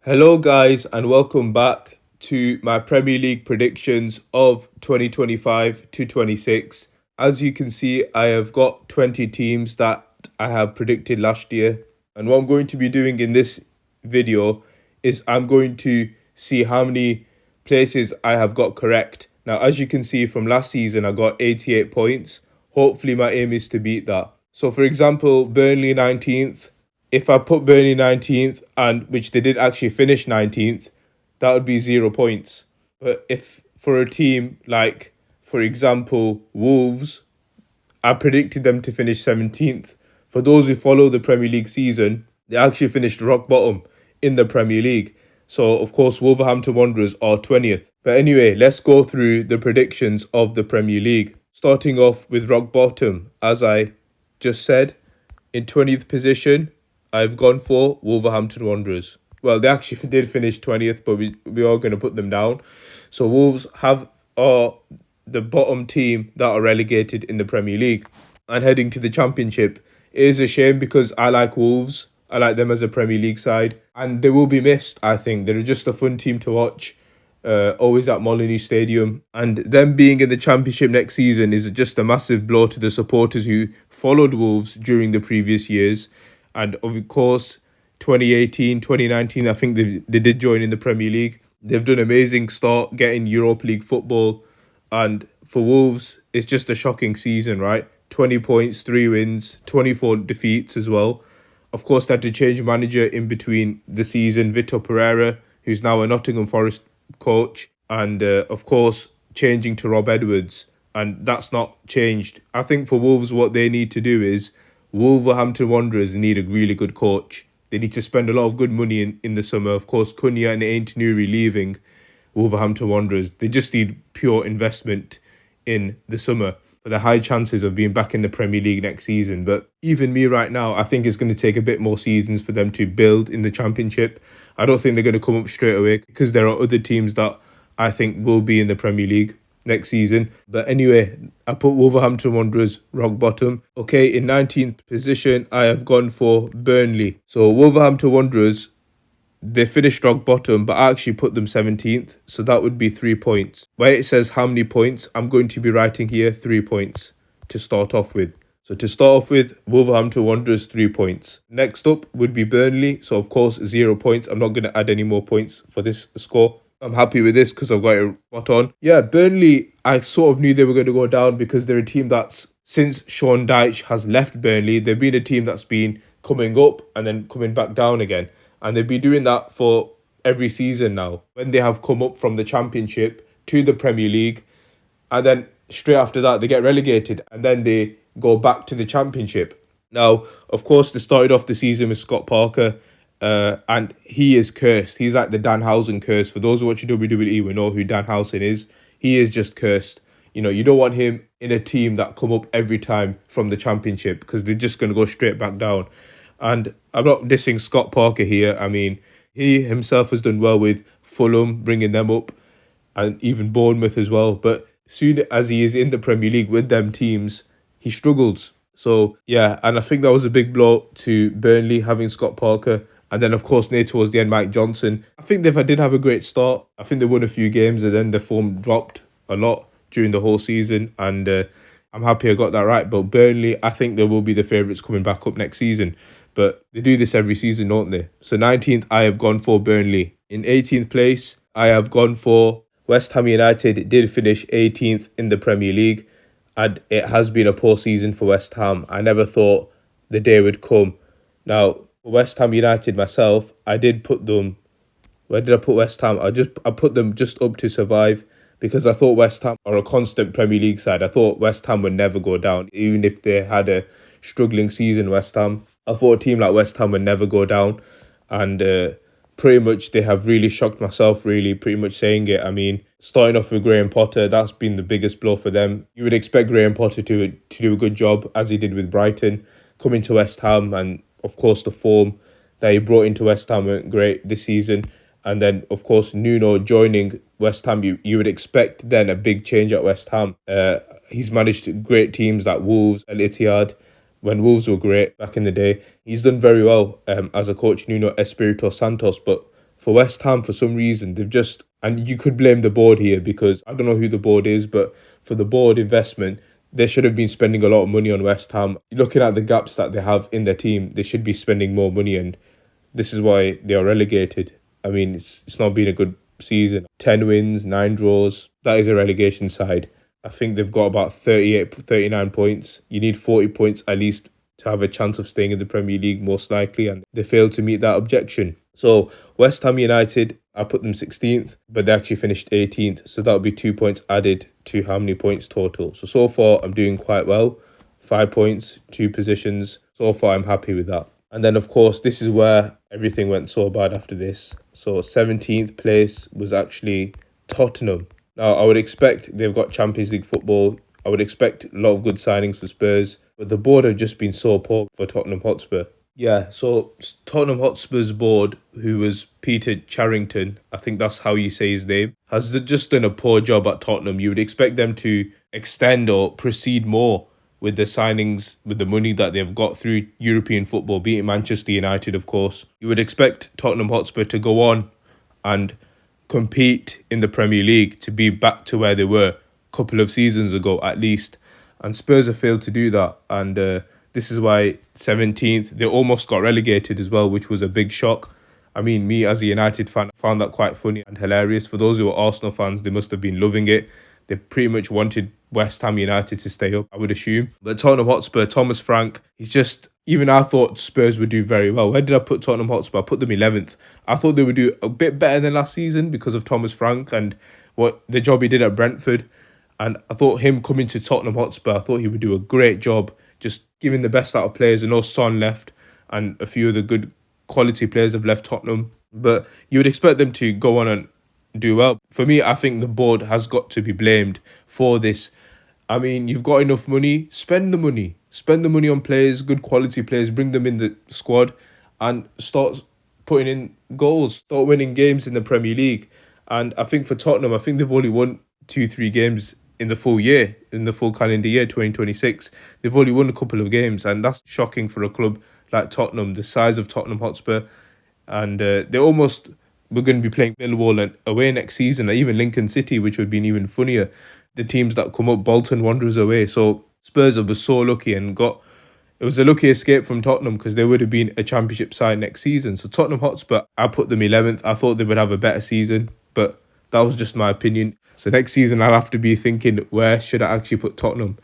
Hello, guys, and welcome back to my Premier League predictions of 2025 to 26. As you can see, I have got 20 teams that I have predicted last year. And what I'm going to be doing in this video is I'm going to see how many places I have got correct. Now, as you can see from last season, I got 88 points. Hopefully, my aim is to beat that. So, for example, Burnley 19th. If I put Burnley 19th, and which they did actually finish 19th, that would be 0 points. But if for a team like, for example, Wolves, I predicted them to finish 17th. For those who follow the Premier League season, they actually finished rock bottom in the Premier League. So, of course, Wolverhampton Wanderers are 20th. But anyway, let's go through the predictions of the Premier League. Starting off with rock bottom, as I just said, in 20th position, I've gone for Wolverhampton Wanderers. Well, they actually did finish 20th, but we are going to put them down. So Wolves are the bottom team that are relegated in the Premier League and heading to the Championship. It is a shame because I like Wolves. I like them as a Premier League side. And they will be missed, I think. They're just a fun team to watch. Always at Molineux Stadium. And them being in the Championship next season is just a massive blow to the supporters who followed Wolves during the previous years. And of course, 2018, 2019, I think they did join in the Premier League. They've done an amazing start getting Europa League football. And for Wolves, it's just a shocking season, right? 20 points, 3 wins, 24 defeats as well. Of course, they had to change manager in between the season. Vitor Pereira, who's now a Nottingham Forest coach. And of course, changing to Rob Edwards. And that's not changed. I think for Wolves, what they need to do is Wolverhampton Wanderers need a really good coach. They need to spend a lot of good money in the summer. Of course, Cunha and Aït-Nouri leaving Wolverhampton Wanderers. They just need pure investment in the summer for the high chances of being back in the Premier League next season. But even me right now, I think it's going to take a bit more seasons for them to build in the Championship. I don't think they're going to come up straight away because there are other teams that I think will be in the Premier League next season. But anyway, I put Wolverhampton Wanderers rock bottom. Okay, in 19th position, I have gone for Burnley. So Wolverhampton Wanderers, they finished rock bottom, but I actually put them 17th. So that would be 3 points. Where it says how many points, I'm going to be writing here 3 points to start off with. So to start off with, Wolverhampton Wanderers, 3 points. Next up would be Burnley. So of course, 0 points. I'm not going to add any more points for this score. I'm happy with this because I've got it spot on. Yeah, Burnley, I sort of knew they were going to go down because they're a team that's, since Sean Dyche has left Burnley, they've been a team that's been coming up and then coming back down again. And they've been doing that for every season now. When they have come up from the Championship to the Premier League, and then straight after that, they get relegated and then they go back to the Championship. Now, of course, they started off the season with Scott Parker. And he is cursed. He's like the Danhausen curse. For those who watch WWE will know who Danhausen is. He is just cursed. You know, you don't want him in a team that come up every time from the Championship because they're just going to go straight back down. And I'm not dissing Scott Parker here. I mean, he himself has done well with Fulham, bringing them up, and even Bournemouth as well. But soon as he is in the Premier League with them teams, he struggles. So, yeah, and I think that was a big blow to Burnley having Scott Parker. And then, of course, near towards the end, Mike Johnson. I think they did have a great start. I think they won a few games and then the form dropped a lot during the whole season. And I'm happy I got that right. But Burnley, I think they will be the favourites coming back up next season. But they do this every season, don't they? So 19th, I have gone for Burnley. In 18th place, I have gone for West Ham United. It did finish 18th in the Premier League. And it has been a poor season for West Ham. I never thought the day would come. Now, West Ham United myself, I did put them. Where did I put West Ham? I put them just up to survive because I thought West Ham are a constant Premier League side. I thought West Ham would never go down, even if they had a struggling season. West Ham, I thought a team like West Ham would never go down, and pretty much they have really shocked myself. Really, pretty much saying it. I mean, starting off with Graham Potter, that's been the biggest blow for them. You would expect Graham Potter to do a good job as he did with Brighton, coming to West Ham and. Of course, the form that he brought into West Ham went great this season. And then, of course, Nuno joining West Ham, you would expect then a big change at West Ham. He's managed great teams like Wolves and Etihad when Wolves were great back in the day. He's done very well as a coach, Nuno Espirito Santos. But for West Ham, for some reason, they've just, and you could blame the board here because I don't know who the board is, but for the board investment, they should have been spending a lot of money on West Ham. Looking at the gaps that they have in their team, they should be spending more money, and this is why they are relegated. I mean, it's not been a good season. 10 wins, 9 draws. That is a relegation side. I think they've got about 39 points. You need 40 points at least to have a chance of staying in the Premier League, most likely, and they failed to meet that objection. So West Ham United, I put them 16th, but they actually finished 18th. So that would be 2 points added to how many points total. So far, I'm doing quite well. 5 points, 2 positions. So far, I'm happy with that. And then, of course, this is where everything went so bad after this. So 17th place was actually Tottenham. Now, I would expect they've got Champions League football. I would expect a lot of good signings for Spurs. But the board have just been so poor for Tottenham Hotspur. Yeah, so Tottenham Hotspur's board, who was Peter Charrington, I think that's how you say his name, has just done a poor job at Tottenham. You would expect them to extend or proceed more with the signings, with the money that they've got through European football, beating Manchester United, of course. You would expect Tottenham Hotspur to go on and compete in the Premier League, to be back to where they were a couple of seasons ago at least. And Spurs have failed to do that. And this is why 17th, they almost got relegated as well, which was a big shock. I mean, me as a United fan found that quite funny and hilarious. For those who are Arsenal fans, they must have been loving it. They pretty much wanted West Ham United to stay up, I would assume. But Tottenham Hotspur, Thomas Frank, he's just, even I thought Spurs would do very well. Where did I put Tottenham Hotspur? I put them 11th. I thought they would do a bit better than last season because of Thomas Frank and what the job he did at Brentford. And I thought him coming to Tottenham Hotspur, I thought he would do a great job, just giving the best out of players. I know Son left and a few of the good quality players have left Tottenham. But you would expect them to go on and do well. For me, I think the board has got to be blamed for this. I mean, you've got enough money, spend the money. Spend the money on players, good quality players, bring them in the squad and start putting in goals, start winning games in the Premier League. And I think for Tottenham, I think they've only won 2-3 games in the full year, in the full calendar year, 2026. They've only won a couple of games, and that's shocking for a club like Tottenham, the size of Tottenham Hotspur. And they almost were going to be playing Millwall and away next season, or even Lincoln City, which would have been even funnier. The teams that come up, Bolton Wanderers away. So Spurs were so lucky and it was a lucky escape from Tottenham because they would have been a championship side next season. So Tottenham Hotspur, I put them 11th. I thought they would have a better season, but that was just my opinion. So next season, I'll have to be thinking, where should I actually put Tottenham?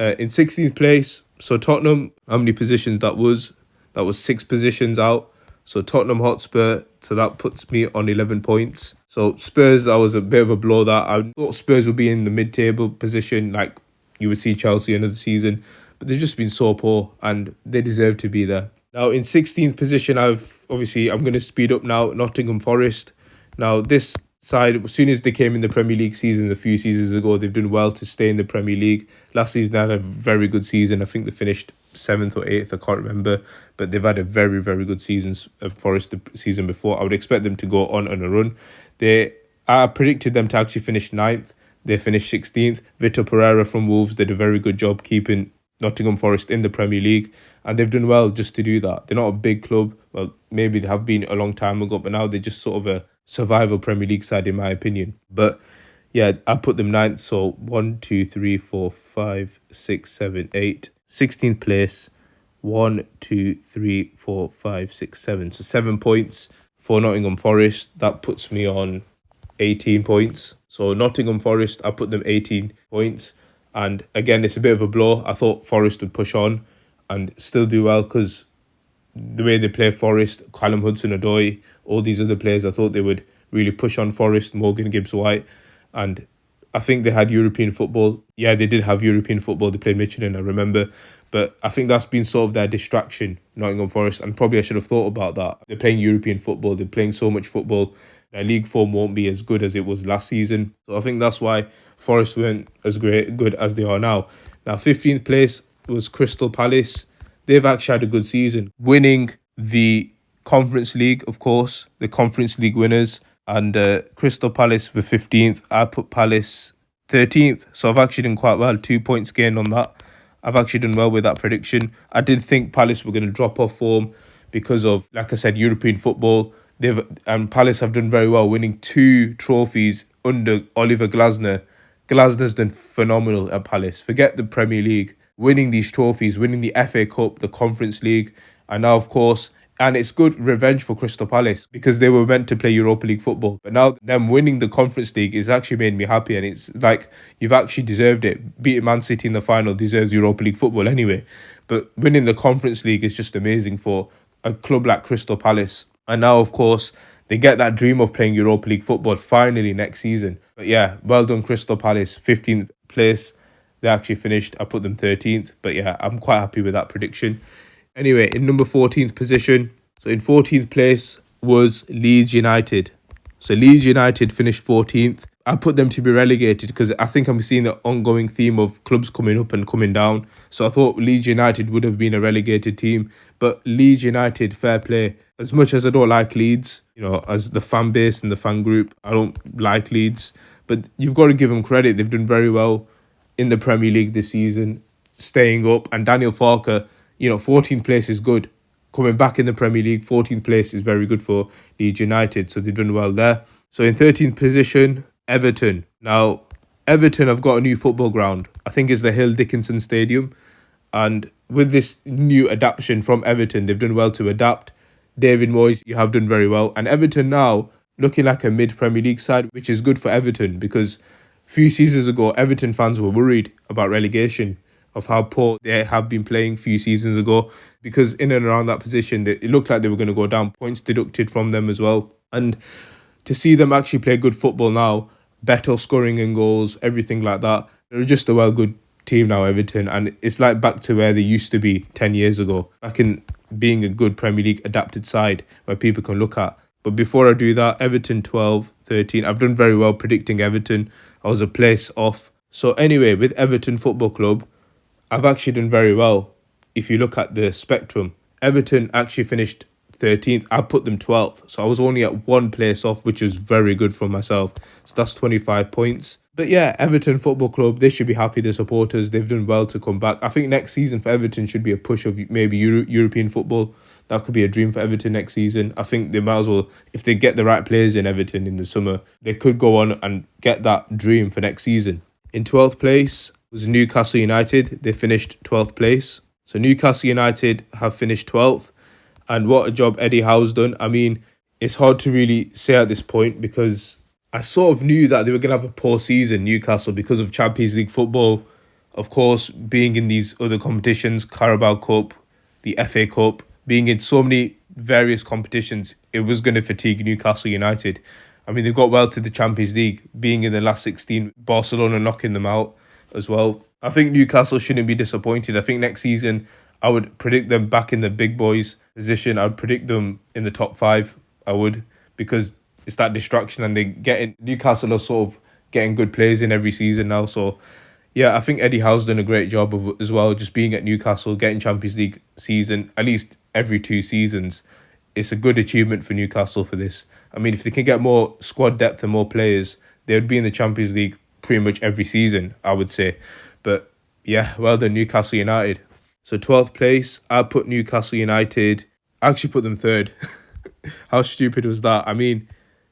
In 16th place, so Tottenham, how many positions that was? That was 6 positions out. So Tottenham Hotspur, so that puts me on 11 points. So Spurs, that was a bit of a blow that. I thought Spurs would be in the mid-table position, like you would see Chelsea another season. But they've just been so poor and they deserve to be there. Now in 16th position, I'm going to speed up now, Nottingham Forest. Now this side, as soon as they came in the Premier League season a few seasons ago, they've done well to stay in the Premier League. Last season they had a very good season. I think they finished 7th or 8th, I can't remember, but they've had a very, very good season. Forest the season before, I would expect them to go on a run. I predicted them to actually finish 9th. They finished 16th. Vitor Pereira from Wolves did a very good job keeping Nottingham Forest in the Premier League, and they've done well just to do that. They're not a big club. Well, maybe they have been a long time ago, but now they're just sort of a survival Premier League side in my opinion. But yeah, I put them 9th. So 1, 2, 3, 4, 5, 6, 7, 8. 16th place. 1, 2, 3, 4, 5, 6, 7. So 7 points for Nottingham Forest. That puts me on 18 points. So Nottingham Forest, I put them 18 points. And again, it's a bit of a blow. I thought Forest would push on and still do well because the way they play Forest, Callum Hudson-Odoi, all these other players, I thought they would really push on Forest, Morgan Gibbs-White. And I think they had European football. Yeah, they did have European football. They played Michelin, I remember. But I think that's been sort of their distraction, Nottingham Forest. And probably I should have thought about that. They're playing European football. They're playing so much football. Their league form won't be as good as it was last season. So I think that's why Forest weren't as good as they are now. Now, 15th place was Crystal Palace. They've actually had a good season, winning the Conference League, of course, the Conference League winners. And Crystal Palace for 15th. I put Palace 13th. So I've actually done quite well. 2 points gained on that. I've actually done well with that prediction. I did think Palace were going to drop off form because of, like I said, European football. Palace have done very well, winning 2 trophies under Oliver Glasner. Glasner's done phenomenal at Palace. Forget the Premier League. Winning these trophies, winning the FA Cup, the Conference League, and now, of course, and it's good revenge for Crystal Palace because they were meant to play Europa League football. But now them winning the Conference League is actually made me happy, and it's like you've actually deserved it. Beating Man City in the final deserves Europa League football anyway. But winning the Conference League is just amazing for a club like Crystal Palace. And now, of course, they get that dream of playing Europa League football finally next season. But yeah, well done Crystal Palace, 15th place. They actually finished. I put them 13th. But yeah, I'm quite happy with that prediction. Anyway, in number 14th position, so in 14th place was Leeds United. So Leeds United finished 14th. I put them to be relegated because I think I'm seeing the ongoing theme of clubs coming up and coming down. So I thought Leeds United would have been a relegated team. But Leeds United, fair play. As much as I don't like Leeds, as the fan base and the fan group, I don't like Leeds. But you've got to give them credit. They've done very well in the Premier League this season, staying up. And Daniel Farke, 14th place is good. Coming back in the Premier League, 14th place is very good for Leeds United. So they've done well there. So in 13th position, Everton. Now, Everton have got a new football ground. I think it's the Hill Dickinson Stadium. And with this new adaptation from Everton, they've done well to adapt. David Moyes, you have done very well. And Everton now looking like a mid-Premier League side, which is good for Everton because a few seasons ago, Everton fans were worried about relegation, of how poor they have been playing a few seasons ago. Because in and around that position, it looked like they were going to go down, points deducted from them as well. And to see them actually play good football now, better scoring in goals, everything like that, they're just a well-good team now, Everton, and it's like back to where they used to be 10 years ago, back in being a good Premier League adapted side where people can look at. But before I do that, Everton 12, 13, I've done very well predicting Everton. I was a place off. So anyway, with Everton Football Club, I've actually done very well. If you look at the spectrum, Everton actually finished 13th. I put them 12th. So I was only at one place off, which is very good for myself. So that's 25 points. But yeah, Everton Football Club, they should be happy, the supporters. They've done well to come back. I think next season for Everton should be a push of maybe European football. That could be a dream for Everton next season. I think they might as well, if they get the right players in Everton in the summer, they could go on and get that dream for next season. In 12th place was Newcastle United. They finished 12th place. So Newcastle United have finished 12th. And what a job Eddie Howe's done. I mean, it's hard to really say at this point because I sort of knew that they were going to have a poor season, Newcastle, because of Champions League football. Of course, being in these other competitions, Carabao Cup, the FA Cup, being in so many various competitions, it was going to fatigue Newcastle United. I mean, they've got well to the Champions League, being in the last 16, Barcelona knocking them out as well. I think Newcastle shouldn't be disappointed. I think next season, I would predict them back in the big boys position. I'd predict them in the top 5. I would, because it's that distraction and Newcastle are sort of getting good players in every season now. So yeah, I think Eddie Howe's done a great job as well, just being at Newcastle, getting Champions League season, at least every 2 seasons. It's a good achievement for Newcastle for this. I mean, if they can get more squad depth and more players, they would be in the Champions League pretty much every season, I would say. But yeah, well done Newcastle United. So 12th place, I put Newcastle United. I actually put them 3rd. How stupid was that? I mean,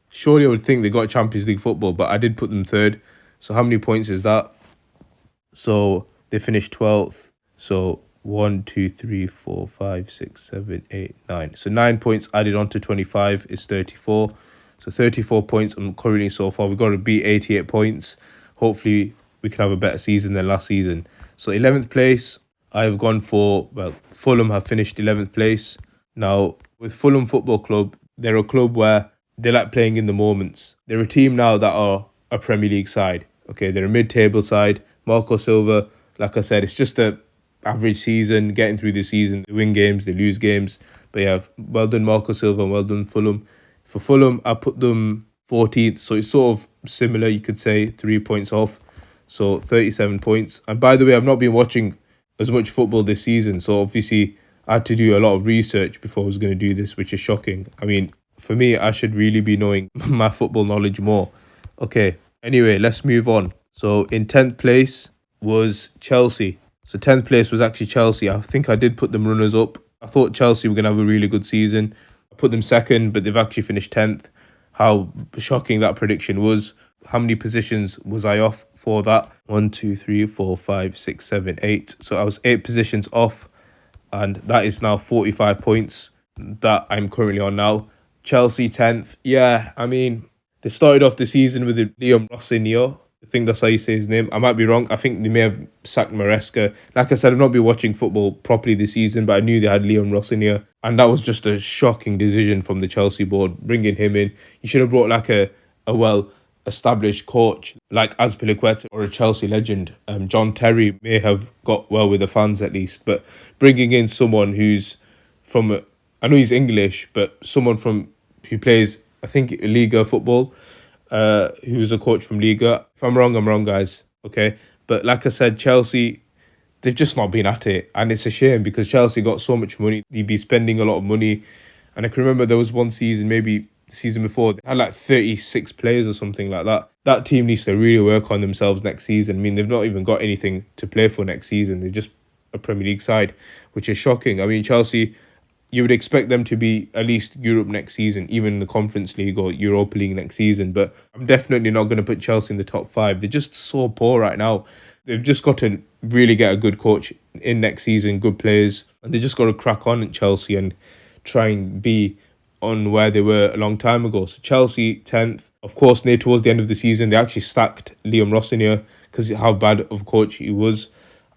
surely I would think they got Champions League football, but I did put them 3rd. So how many points is that? So they finished 12th. So 1, 2, 3, 4, 5, 6, 7, 8, 9. So 9 points added on to 25 is 34. So 34 points I'm currently so far. We've got to beat 88 points. Hopefully we can have a better season than last season. So 11th place, I've gone for, Fulham have finished 11th place. Now, with Fulham Football Club, they're a club where they like playing in the moments. They're a team now that are a Premier League side. Okay, they're a mid-table side. Marco Silva, like I said, it's just a average season, getting through the season. They win games, they lose games. But yeah, well done Marco Silva and well done Fulham. For Fulham, I put them 14th. So it's sort of similar, you could say, 3 points off. So 37 points. And by the way, I've not been watching as much football this season. So obviously, I had to do a lot of research before I was going to do this, which is shocking. I mean, for me, I should really be knowing my football knowledge more. Okay, anyway, let's move on. So in 10th place was Chelsea. So 10th place was actually Chelsea. I think I did put them runners up. I thought Chelsea were going to have a really good season. I put them second, but they've actually finished 10th. How shocking that prediction was. How many positions was I off for that? 1, 2, 3, 4, 5, 6, 7, 8. So I was 8 positions off, and that is now 45 points that I'm currently on now. Chelsea 10th. Yeah, I mean, they started off the season with Liam Rossinier. I think that's how you say his name. I might be wrong. I think they may have sacked Maresca. Like I said, I've not been watching football properly this season, but I knew they had Liam Rossinier. And that was just a shocking decision from the Chelsea board, bringing him in. You should have brought like a well-established coach like Azpilicueta or a Chelsea legend. John Terry may have got well with the fans at least, but bringing in someone who's from, I know he's English, but someone who plays, I think, Liga football, who's a coach from Liga. If I'm wrong, guys, okay? But like I said, Chelsea, they've just not been at it. And it's a shame because Chelsea got so much money. They'd be spending a lot of money. And I can remember there was one season, maybe the season before, they had like 36 players or something like that. That team needs to really work on themselves next season. I mean, they've not even got anything to play for next season. They're just a Premier League side, which is shocking. I mean, Chelsea, you would expect them to be at least Europe next season, even in the Conference League or Europa League next season. But I'm definitely not going to put Chelsea in the top 5. They're just so poor right now. They've just got to really get a good coach in next season, good players. And they just got to crack on at Chelsea and try and be on where they were a long time ago. So Chelsea 10th. Of course, near towards the end of the season, they actually sacked Liam Rossinier because how bad of a coach he was.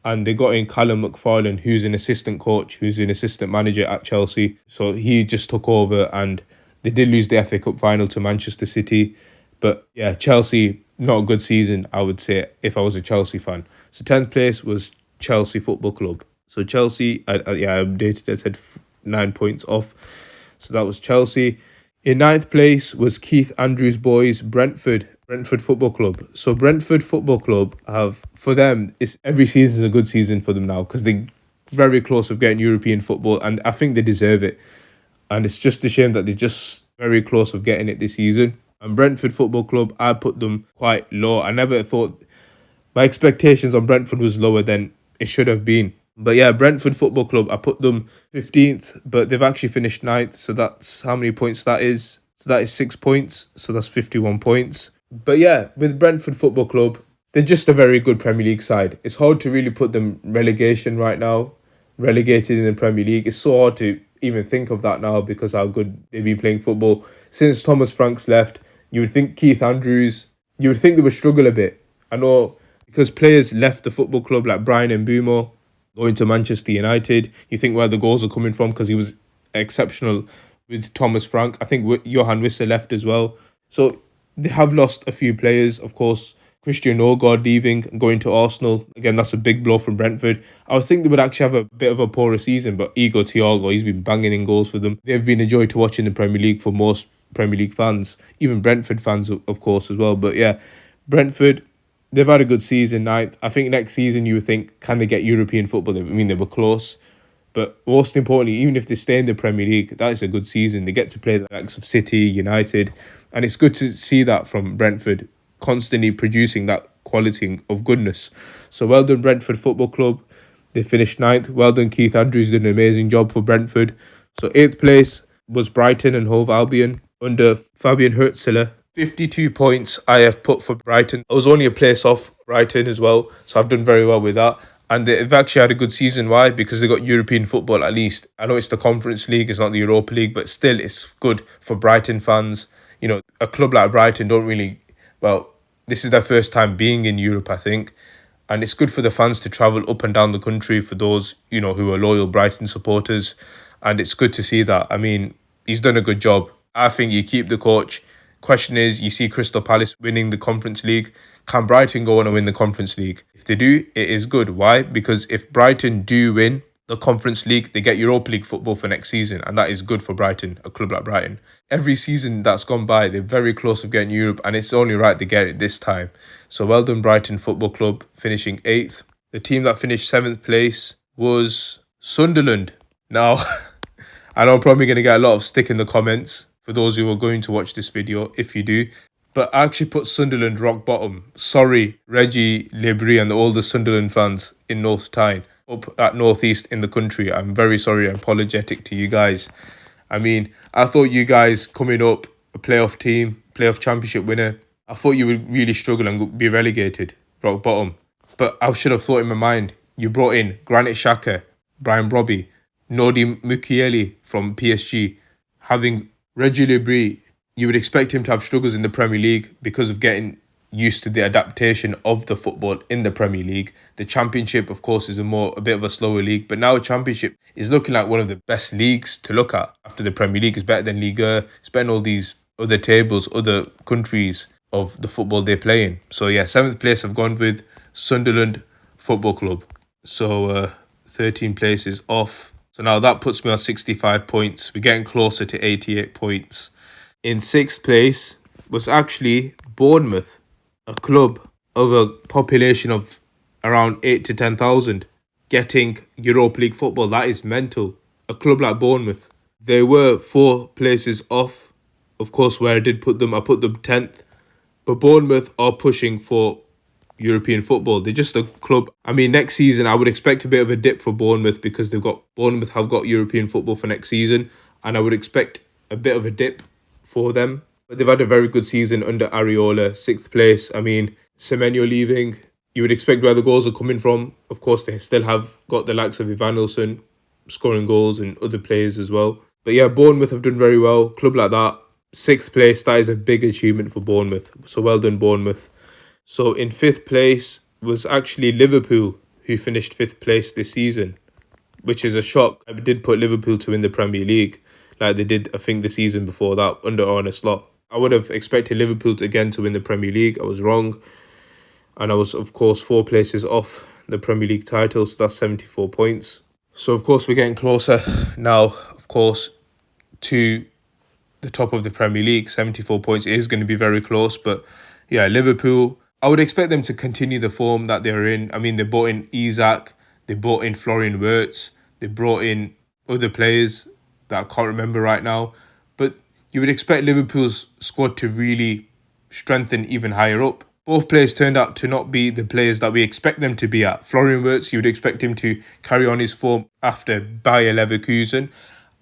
And they got in Callum McFarlane, who's an assistant coach, who's an assistant manager at Chelsea. So he just took over, and they did lose the FA Cup final to Manchester City. But yeah, Chelsea, not a good season, I would say, if I was a Chelsea fan. So 10th place was Chelsea Football Club. So Chelsea, I updated, I said 9 points off. So that was Chelsea. In 9th place was Keith Andrews' boys, Brentford Football Club. So Brentford Football Club for them, it's every season is a good season for them now because they're very close of getting European football, and I think they deserve it. And it's just a shame that they're just very close of getting it this season. And Brentford Football Club, I put them quite low. I never thought my expectations on Brentford was lower than it should have been. But yeah, Brentford Football Club, I put them 15th, but they've actually finished 9th. So that's how many points that is. So that is 6 points. So that's 51 points. But yeah, with Brentford Football Club, they're just a very good Premier League side. It's hard to really put them relegation right now, relegated in the Premier League. It's so hard to even think of that now because how good they've been playing football. Since Thomas Franks left, you would think Keith Andrews, you would think they would struggle a bit. I know because players left the football club like Brian Mbeumo going to Manchester United. You think where the goals are coming from because he was exceptional with Thomas Frank. I think Johan Wissa left as well. So they have lost a few players, of course. Christian Norgard leaving and going to Arsenal. Again, that's a big blow from Brentford. I would think they would actually have a bit of a poorer season, but Igor Thiago, he's been banging in goals for them. They've been a joy to watch in the Premier League for most Premier League fans, even Brentford fans, of course, as well. But yeah, Brentford, they've had a good season, 9th. I think next season you would think, can they get European football? I mean, they were close. But most importantly, even if they stay in the Premier League, that is a good season. They get to play the likes of City, United, and it's good to see that from Brentford, constantly producing that quality of goodness. So well done, Brentford Football Club. They finished 9th. Well done, Keith Andrews did an amazing job for Brentford. So 8th place was Brighton and Hove Albion under Fabian Hurtzler. 52 points I have put for Brighton. I was only a place off Brighton as well, so I've done very well with that. And they've actually had a good season. Why? Because they got European football at least. I know it's the Conference League, it's not the Europa League, but still it's good for Brighton fans. You know, a club like Brighton don't really, well, this is their first time being in Europe, I think. And it's good for the fans to travel up and down the country for those, you know, who are loyal Brighton supporters. And it's good to see that. I mean, he's done a good job. I think you keep the coach. Question is, you see Crystal Palace winning the Conference League. Can Brighton go on and win the Conference League? If they do, it is good. Why? Because if Brighton do win the Conference League, they get Europa League football for next season, and that is good for Brighton, a club like Brighton. Every season that's gone by, they're very close of getting Europe, and it's only right they get it this time. So well done, Brighton Football Club, finishing 8th. The team that finished 7th place was Sunderland. Now, I know I'm probably going to get a lot of stick in the comments for those who are going to watch this video, if you do. But I actually put Sunderland rock bottom. Sorry, Reggie, Libri and all the Sunderland fans in North Tyne, up at North East in the country. I'm very sorry, I'm apologetic to you guys. I mean, I thought you guys coming up, a playoff team, playoff championship winner, I thought you would really struggle and be relegated, rock bottom. But I should have thought in my mind, you brought in Granit Xhaka, Brian Brobby, Nordi Mukiele from PSG, having Reggie Lebris. You would expect him to have struggles in the Premier League because of getting used to the adaptation of the football in the Premier League. The Championship, of course, is a bit of a slower league, but now Championship is looking like one of the best leagues to look at after the Premier League. It's better than Liga, it's better than all these other tables, other countries of the football they play in. So yeah, 7th place I've gone with Sunderland Football Club. So 13 places off. So now that puts me on 65 points. We're getting closer to 88 points. In 6th place was actually Bournemouth, a club of a population of around 8 to 10,000 getting Europa League football. That is mental. A club like Bournemouth. They were 4 places off, of course, where I did put them. I put them 10th. But Bournemouth are pushing for European football. They're just a club. I mean, next season, I would expect a bit of a dip for Bournemouth because Bournemouth have got European football for next season. And I would expect a bit of a dip for them. But they've had a very good season under Areola, 6th place. I mean, Semenyo leaving, you would expect where the goals are coming from. Of course, they still have got the likes of Evanilson scoring goals and other players as well. But yeah, Bournemouth have done very well. Club like that, 6th place, that is a big achievement for Bournemouth. So well done, Bournemouth. So in 5th place was actually Liverpool, who finished 5th place this season, which is a shock. I did put Liverpool to win the Premier League, like they did, I think, the season before that under Arne Slot. I would have expected Liverpool to win the Premier League. I was wrong. And I was, of course, 4 places off the Premier League title, so that's 74 points. So, of course, we're getting closer now, of course, to the top of the Premier League. 74 points is going to be very close. But, yeah, Liverpool, I would expect them to continue the form that they're in. I mean, they brought in Isak, they brought in Florian Wirtz, they brought in other players that I can't remember right now. But you would expect Liverpool's squad to really strengthen even higher up. Both players turned out to not be the players that we expect them to be at. Florian Wirtz, you would expect him to carry on his form after Bayer Leverkusen.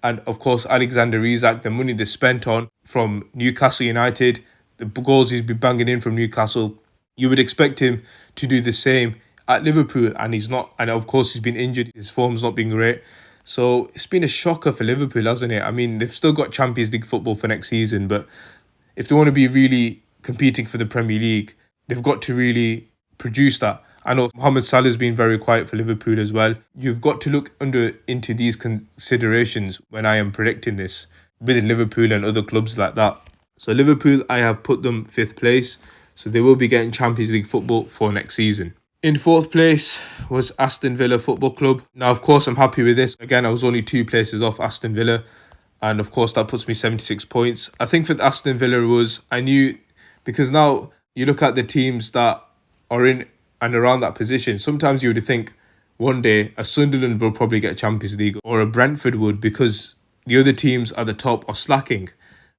And of course, Alexander Isak, the money they spent on from Newcastle United, the goals he's been banging in from Newcastle, you would expect him to do the same at Liverpool. And he's not. And of course, he's been injured. His form's not been great. So it's been a shocker for Liverpool, hasn't it? I mean, they've still got Champions League football for next season. But if they want to be really competing for the Premier League, they've got to really produce that. I know Mohamed Salah's been very quiet for Liverpool as well. You've got to look into these considerations when I am predicting this with Liverpool and other clubs like that. So Liverpool, I have put them 5th place. So they will be getting Champions League football for next season. In 4th place was Aston Villa Football Club. Now, of course, I'm happy with this. Again, I was only 2 places off Aston Villa. And of course, that puts me 76 points. I think for Aston Villa I knew, because now you look at the teams that are in and around that position, sometimes you would think one day a Sunderland will probably get Champions League or a Brentford would, because the other teams at the top are slacking.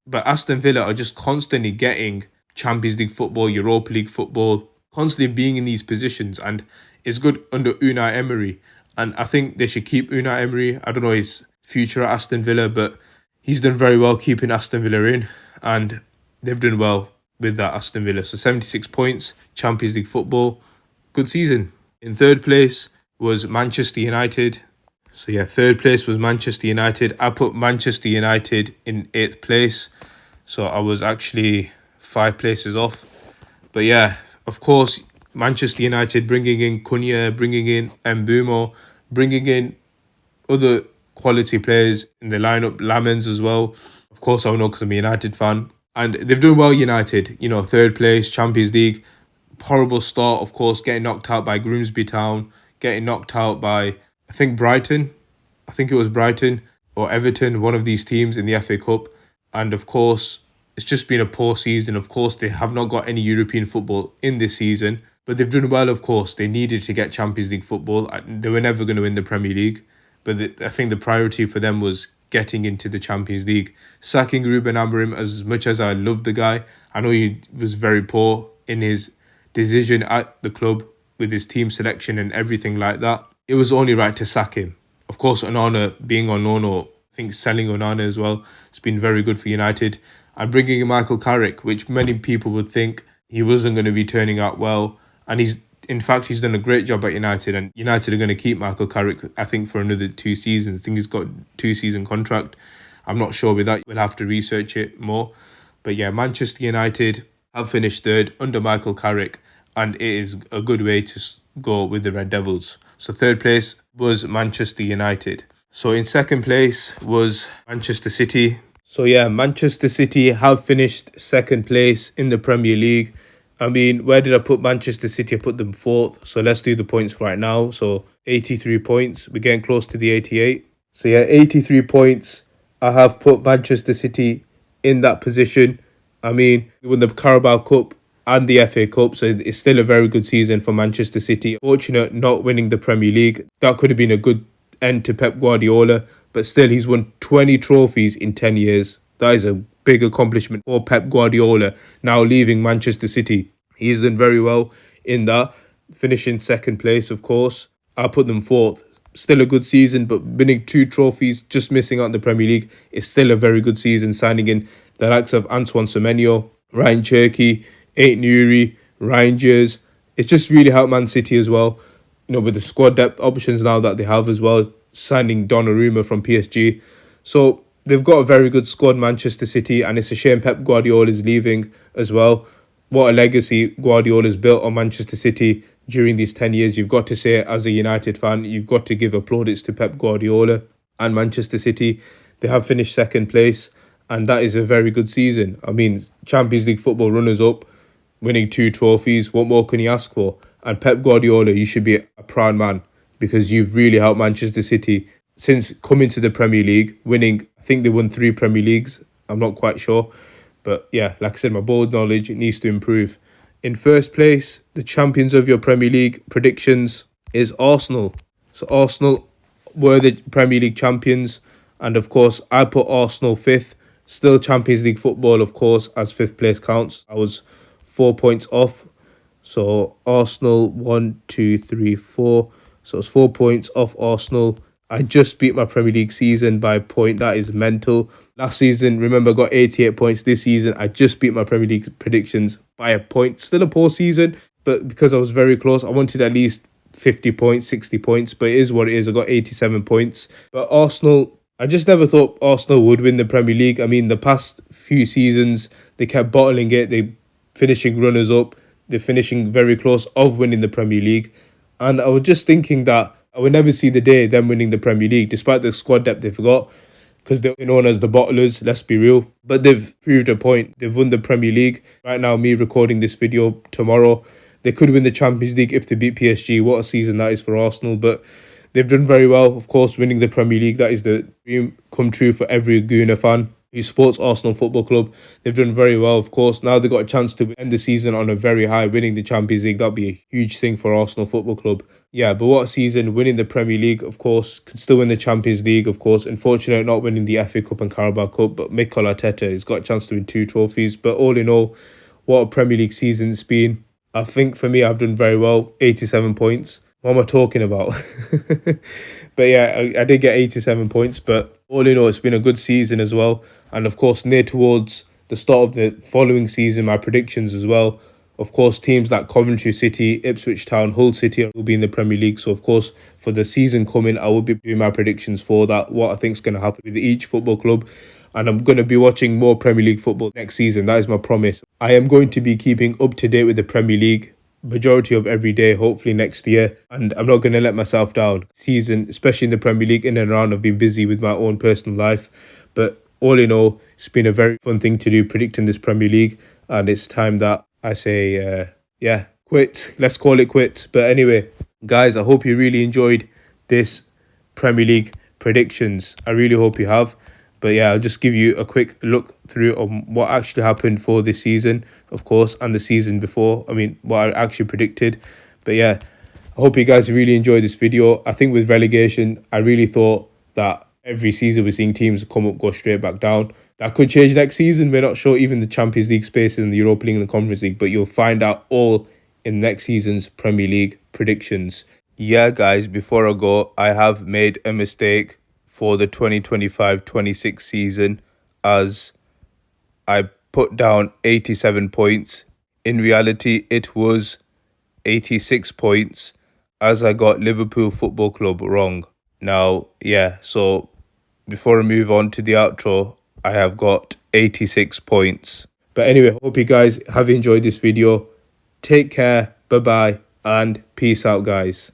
But Aston Villa are just constantly getting Champions League football, Europa League football, constantly being in these positions, and it's good under Unai Emery. And I think they should keep Unai Emery. I don't know his future at Aston Villa, but he's done very well keeping Aston Villa in, and they've done well with that Aston Villa. So 76 points, Champions League football, good season. In 3rd place was Manchester United. So yeah, 3rd place was Manchester United. I put Manchester United in 8th place. So I was actually 5 places off. But yeah, of course, Manchester United bringing in Cunha, bringing in Mbeumo, bringing in other quality players in the lineup, Lamens as well. Of course, I know because I'm a United fan. And they've done well, United. 3rd place, Champions League. Horrible start, of course, getting knocked out by Grimsby Town, getting knocked out by, I think, Brighton. I think it was Brighton or Everton, one of these teams in the FA Cup. And of course, it's just been a poor season. Of course, they have not got any European football in this season. But they've done well, of course. They needed to get Champions League football. They were never going to win the Premier League. But I think the priority for them was getting into the Champions League. Sacking Ruben Amorim, as much as I love the guy, I know he was very poor in his decision at the club with his team selection and everything like that. It was only right to sack him. Of course, Onana being on loan or I think selling Onana as well, it's been very good for United. And bringing in Michael Carrick, which many people would think he wasn't going to be turning out well. And he's done a great job at United. And United are going to keep Michael Carrick, I think, for another 2 seasons. I think he's got a 2-season contract. I'm not sure with that. We'll have to research it more. But yeah, Manchester United have finished third under Michael Carrick, and it is a good way to go with the Red Devils. So third place was Manchester United. So in second place was Manchester City. So yeah, Manchester City have finished second place in the Premier League. I mean, where did I put Manchester City? I put them fourth. So let's do the points right now. So 83 points. We're getting close to the 88. So yeah, 83 points. I have put Manchester City in that position. I mean, they won the Carabao Cup and the FA Cup, so it's still a very good season for Manchester City. Fortunate not winning the Premier League. That could have been a good end to Pep Guardiola, but still he's won 20 trophies in 10 years. That is a big accomplishment for Pep Guardiola, now leaving Manchester City. He's done very well in that, finishing second place, of course. I put them fourth. Still a good season, but winning 2 trophies, just missing out in the Premier League, is still a very good season, signing in the likes of Antoine Semenyo, Ryan Cherky, Aït-Nouri, Rangers. It's just really helped Man City as well, with the squad depth options now that they have as well, signing Donnarumma from PSG. So they've got a very good squad, Manchester City, and it's a shame Pep Guardiola is leaving as well. What a legacy Guardiola's built on Manchester City during these 10 years. You've got to say, as a United fan, you've got to give plaudits to Pep Guardiola and Manchester City. They have finished second place, and that is a very good season. I mean, Champions League football runners-up, winning 2 trophies. What more can you ask for? And Pep Guardiola, you should be a proud man, because you've really helped Manchester City since coming to the Premier League, winning, I think they won 3 Premier Leagues. I'm not quite sure. But yeah, like I said, my board knowledge, it needs to improve. In first place, the champions of your Premier League predictions is Arsenal. So Arsenal were the Premier League champions. And of course, I put Arsenal 5th. Still Champions League football, of course, as 5th place counts. I was 4 points off. So Arsenal, 1, 2, 3, 4. So it's 4 points off Arsenal. I just beat my Premier League season by a point. That is mental. Last season, remember, I got 88 points. This season, I just beat my Premier League predictions by a point. Still a poor season, but because I was very close, I wanted at least 50 points, 60 points, but it is what it is. I got 87 points. But Arsenal, I just never thought Arsenal would win the Premier League. I mean, the past few seasons, they kept bottling it. They finishing runners-up. They're finishing very close of winning the Premier League. And I was just thinking that I would never see the day them winning the Premier League, despite the squad depth they've got, because they're known as the bottlers, let's be real. But they've proved a point. They've won the Premier League. Right now, me recording this video tomorrow, they could win the Champions League if they beat PSG. What a season that is for Arsenal. But they've done very well, of course, winning the Premier League. That is the dream come true for every Gooner fan who supports Arsenal Football Club. They've done very well, of course. Now they've got a chance to end the season on a very high, winning the Champions League. That'd be a huge thing for Arsenal Football Club. Yeah, but what a season, winning the Premier League, of course. Could still win the Champions League, of course. Unfortunate not winning the FA Cup and Carabao Cup, but Mikel Arteta has got a chance to win 2 trophies. But all in all, what a Premier League season it's been. I think for me, I've done very well, 87 points. What am I talking about? But yeah, I did get 87 points, but all in all, it's been a good season as well. And of course, near towards the start of the following season, my predictions as well. Of course, teams like Coventry City, Ipswich Town, Hull City will be in the Premier League. So, of course, for the season coming, I will be doing my predictions for that, what I think is going to happen with each football club. And I'm going to be watching more Premier League football next season. That is my promise. I am going to be keeping up to date with the Premier League majority of every day, hopefully next year. And I'm not going to let myself down. Season, especially in the Premier League, in and around, I've been busy with my own personal life. But all in all, it's been a very fun thing to do, predicting this Premier League. And it's time that I say, quit. Let's call it quits. But anyway, guys, I hope you really enjoyed this Premier League predictions. I really hope you have. But yeah, I'll just give you a quick look through on what actually happened for this season, of course, and the season before. I mean, what I actually predicted. But yeah, I hope you guys really enjoyed this video. I think with relegation, I really thought that every season we're seeing teams come up, go straight back down. That could change next season. We're not sure even the Champions League spaces in the Europa League and the Conference League, but you'll find out all in next season's Premier League predictions. Yeah, guys, before I go, I have made a mistake for the 2025-26 season, as I put down 87 points. In reality, it was 86 points, as I got Liverpool Football Club wrong. Now, yeah, so before I move on to the outro, I have got 86 points. But anyway, hope you guys have enjoyed this video. Take care, bye-bye, and peace out, guys.